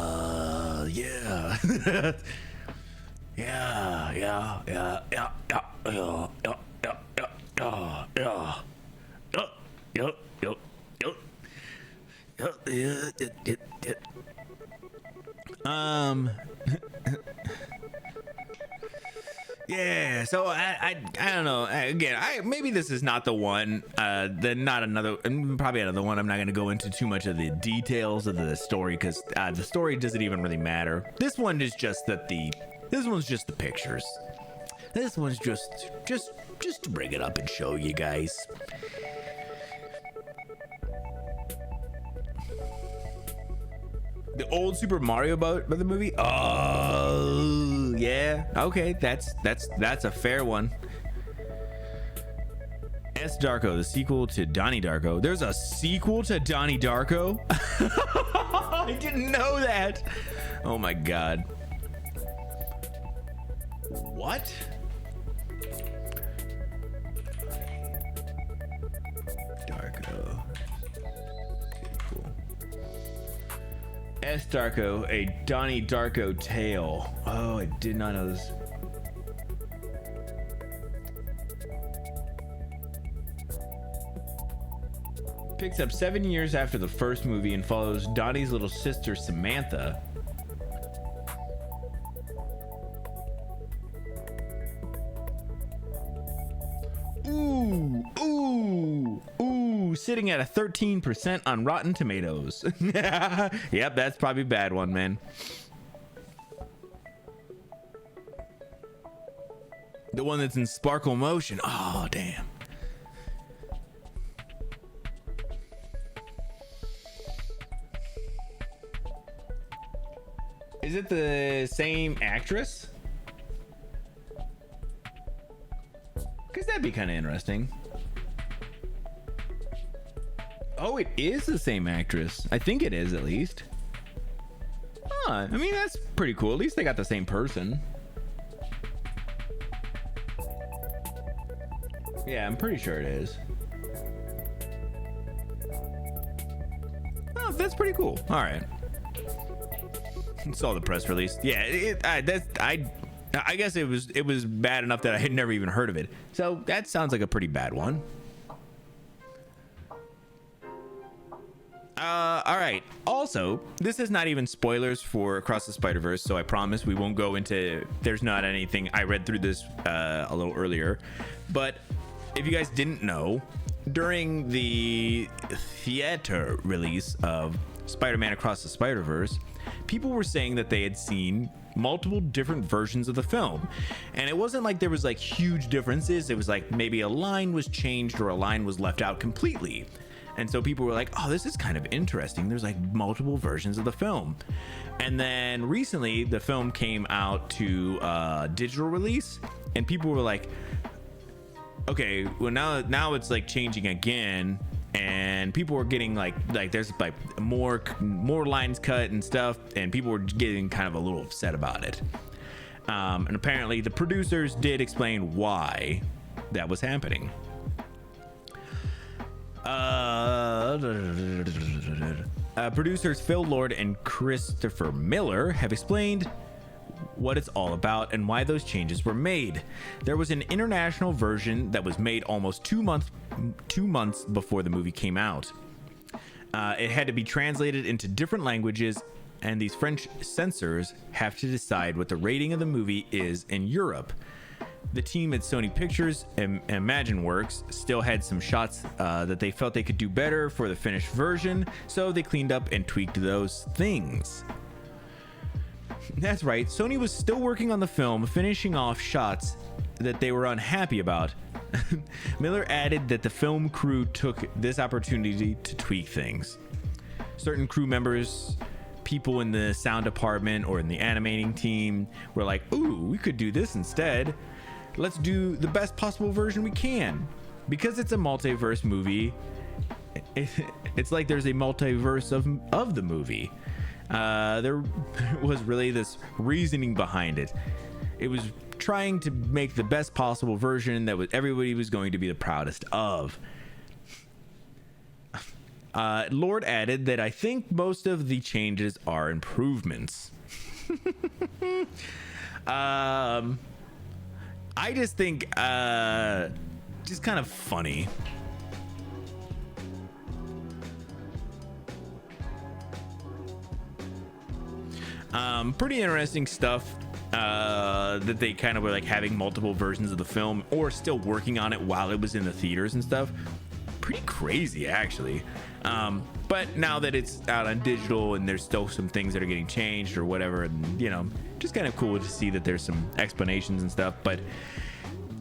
Yeah, so I don't know. Again, maybe this is not the one. Then not another. Probably another one. I'm not going to go into too much of the details of the story because the story doesn't even really matter. This one is just that this one's just the pictures. This one's just to bring it up and show you guys. The old Super Mario about the movie? Oh, yeah. Okay, that's a fair one. S. Darko, the sequel to Donnie Darko. There's a sequel to Donnie Darko? I didn't know that. Oh my God. What? Darko. Cool. S. Darko, a Donnie Darko tale. Oh, I did not know this. Picks up 7 years after the first movie and follows Donnie's little sister Samantha. Ooh, sitting at a 13% on Rotten Tomatoes. Yep, that's probably a bad one, man. The one that's in Sparkle Motion. Oh, damn. Is it the same actress? Because that'd be kind of interesting. Oh, it is the same actress. I think it is, at least. Huh, I mean, that's pretty cool. At least they got the same person. Yeah, I'm pretty sure it is. Oh, that's pretty cool. All right. Saw the press release. Yeah, I guess it was bad enough that I had never even heard of it. So that sounds like a pretty bad one. All right. Also, this is not even spoilers for Across the Spider-Verse, so I promise we won't go into. There's not anything. I read through this a little earlier, but if you guys didn't know, during the theater release of Spider-Man Across the Spider-Verse, people were saying that they had seen multiple different versions of the film, and it wasn't like there was like huge differences. It was like maybe a line was changed or a line was left out completely. And so people were like, oh, this is kind of interesting. There's like multiple versions of the film. And then recently the film came out to digital release, and people were like, okay, well now it's like changing again. And people were getting like there's like more lines cut and stuff, and people were getting kind of a little upset about it. And apparently the producers did explain why that was happening. Producers Phil Lord and Christopher Miller have explained what it's all about and why those changes were made. There was an international version that was made almost 2 months before the movie came out. It had to be translated into different languages, and these French censors have to decide what the rating of the movie is in Europe. The team at Sony Pictures and ImagineWorks still had some shots that they felt they could do better for the finished version, so they cleaned up and tweaked those things. That's right, Sony was still working on the film, finishing off shots that they were unhappy about. Miller added that the film crew took this opportunity to tweak things. Certain crew members, people in the sound department or in the animating team, were like, ooh, we could do this instead. Let's do the best possible version we can. Because it's a multiverse movie, it's like there's a multiverse of the movie. There was really this reasoning behind it. It was trying to make the best possible version that everybody was going to be the proudest of. Lord added that I think most of the changes are improvements. I just think just kind of funny. Pretty interesting stuff that they kind of were like having multiple versions of the film or still working on it while it was in the theaters and stuff. Pretty crazy, actually. But now that it's out on digital and there's still some things that are getting changed or whatever, and you know, just kind of cool to see that there's some explanations and stuff, but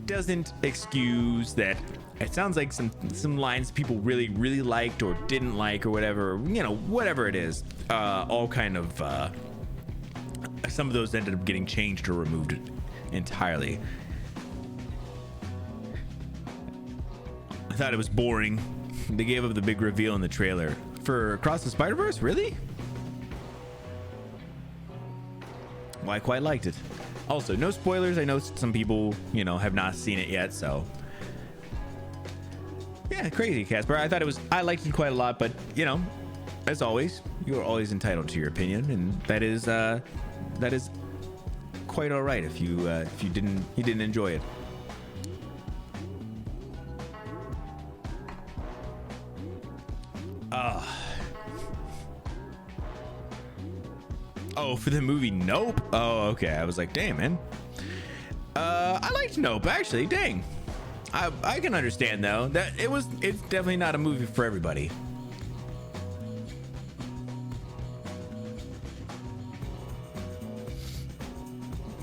doesn't excuse that it sounds like some lines people really liked or didn't like or whatever, you know, whatever it is, all kind of some of those ended up getting changed or removed entirely. I thought it was boring. They gave up the big reveal in the trailer for Across the Spider-Verse. Really? Well, I quite liked it. Also, no spoilers. I know some people, you know, have not seen it yet, so yeah, crazy, Casper. I liked it quite a lot, but you know, as always, you are always entitled to your opinion, and that is quite all right if you didn't enjoy it. Oh, for the movie Nope. Oh, okay. I was like, damn, man. I liked Nope, actually. Dang. I can understand though that it's definitely not a movie for everybody.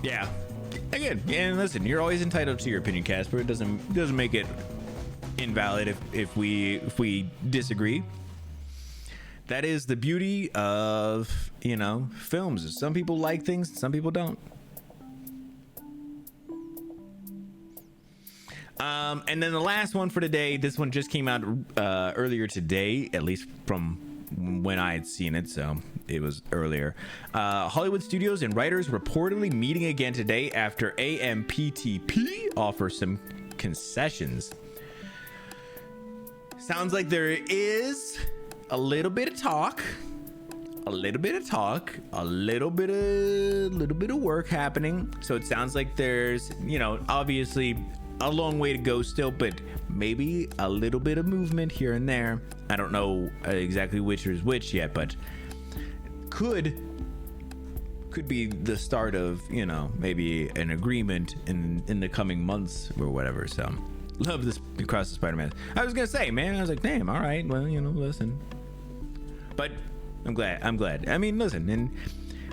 Yeah. Again, and listen, you're always entitled to your opinion, Casper. It doesn't make it invalid if we disagree. That is the beauty of, you know, films. Some people like things, some people don't. And then the last one for today, this one just came out earlier today, at least from when I had seen it, so it was earlier. Hollywood studios and writers reportedly meeting again today after AMPTP offers some concessions. Sounds like there is a little bit of talk a little bit of talk, a little bit of work happening. So it sounds like there's, you know, obviously a long way to go still, but maybe a little bit of movement here and there. I don't know exactly which is which yet, but could be the start of, you know, maybe an agreement in the coming months or whatever. So love this Across the Spider-Man. I was gonna say, man, I was like, damn, all right, well, you know, listen. But I'm glad. I mean, listen, and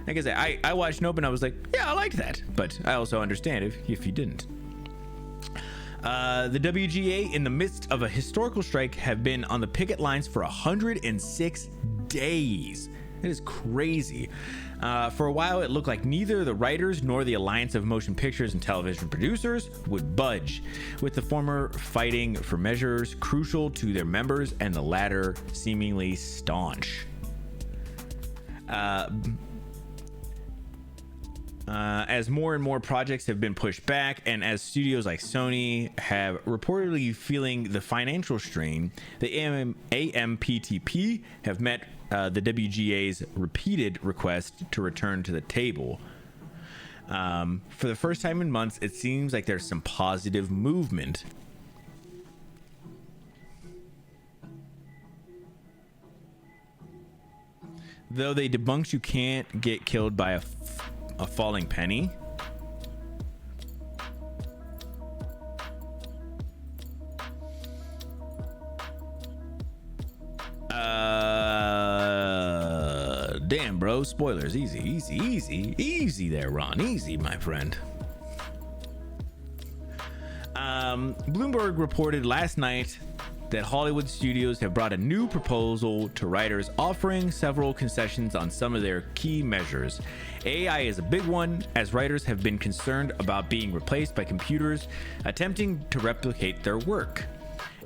like I said, I watched Nope and I was like, yeah, I like that. But I also understand if you didn't. The WGA, in the midst of a historical strike, have been on the picket lines for 106 days. It is crazy. For a while, it looked like neither the writers nor the Alliance of Motion Pictures and Television Producers would budge, with the former fighting for measures crucial to their members and the latter seemingly staunch. As more and more projects have been pushed back, and as studios like Sony have reportedly feeling the financial strain, the AMPTP have met the WGA's repeated request to return to the table. For the first time in months, it seems like there's some positive movement. Though they debunked you can't get killed by a falling penny. Damn, bro. Spoilers. Easy there, Ron. Easy, my friend. Bloomberg reported last night that Hollywood studios have brought a new proposal to writers offering several concessions on some of their key measures. AI is a big one, as writers have been concerned about being replaced by computers attempting to replicate their work.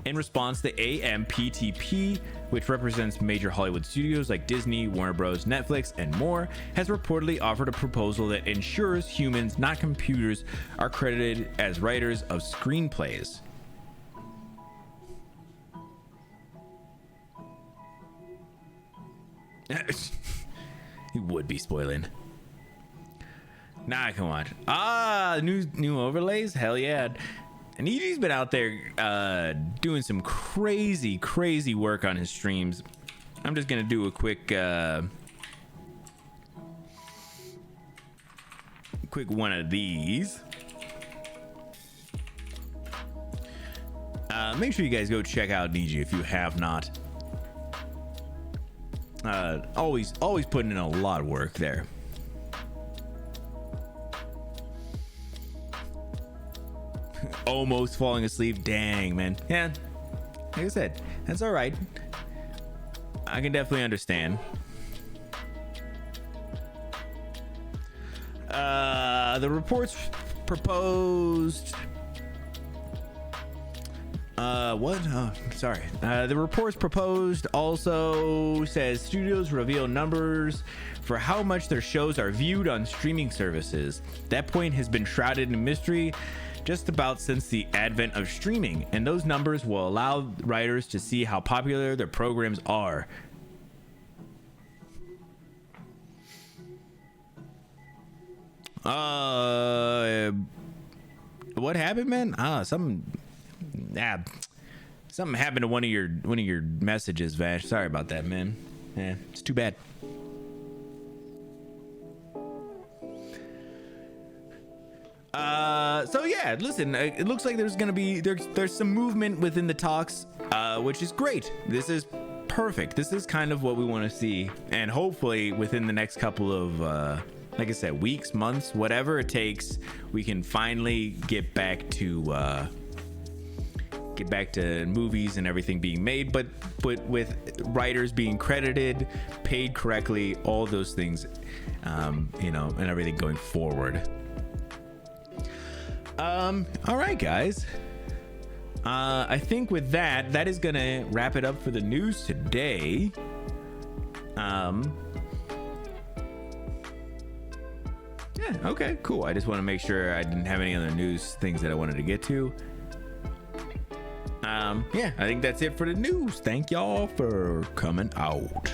In response, the AMPTP, which represents major Hollywood studios like Disney, Warner Bros., Netflix, and more, has reportedly offered a proposal that ensures humans, not computers, are credited as writers of screenplays. He would be spoiling. Nah, come on. New overlays? Hell yeah. And EG's been out there doing some crazy work on his streams. I'm just gonna do a quick one of these. Make sure you guys go check out DG if you have not. Always putting in a lot of work there. Almost falling asleep. Dang, man. Yeah, like I said, that's all right. I can definitely understand. The reports proposed. What? Oh, sorry. The reports proposed also says studios reveal numbers for how much their shows are viewed on streaming services. That point has been shrouded in mystery just about since the advent of streaming, and those numbers will allow writers to see how popular their programs are. What happened, man? Something happened to one of your messages, Vash. Sorry about that, man. Yeah, it's too bad. So yeah, listen, it looks like there's gonna be there's some movement within the talks, which is great. This is perfect. This is kind of what we want to see, and hopefully within the next couple of like I said, weeks, months, whatever it takes, we can finally get back to movies and everything being made, but with writers being credited, paid correctly, all those things, you know, and everything going forward. All right, guys. I think with that is gonna wrap it up for the news today. Yeah, okay, cool. I just want to make sure I didn't have any other news things that I wanted to get to. Yeah, I think that's it for the news. Thank y'all for coming out.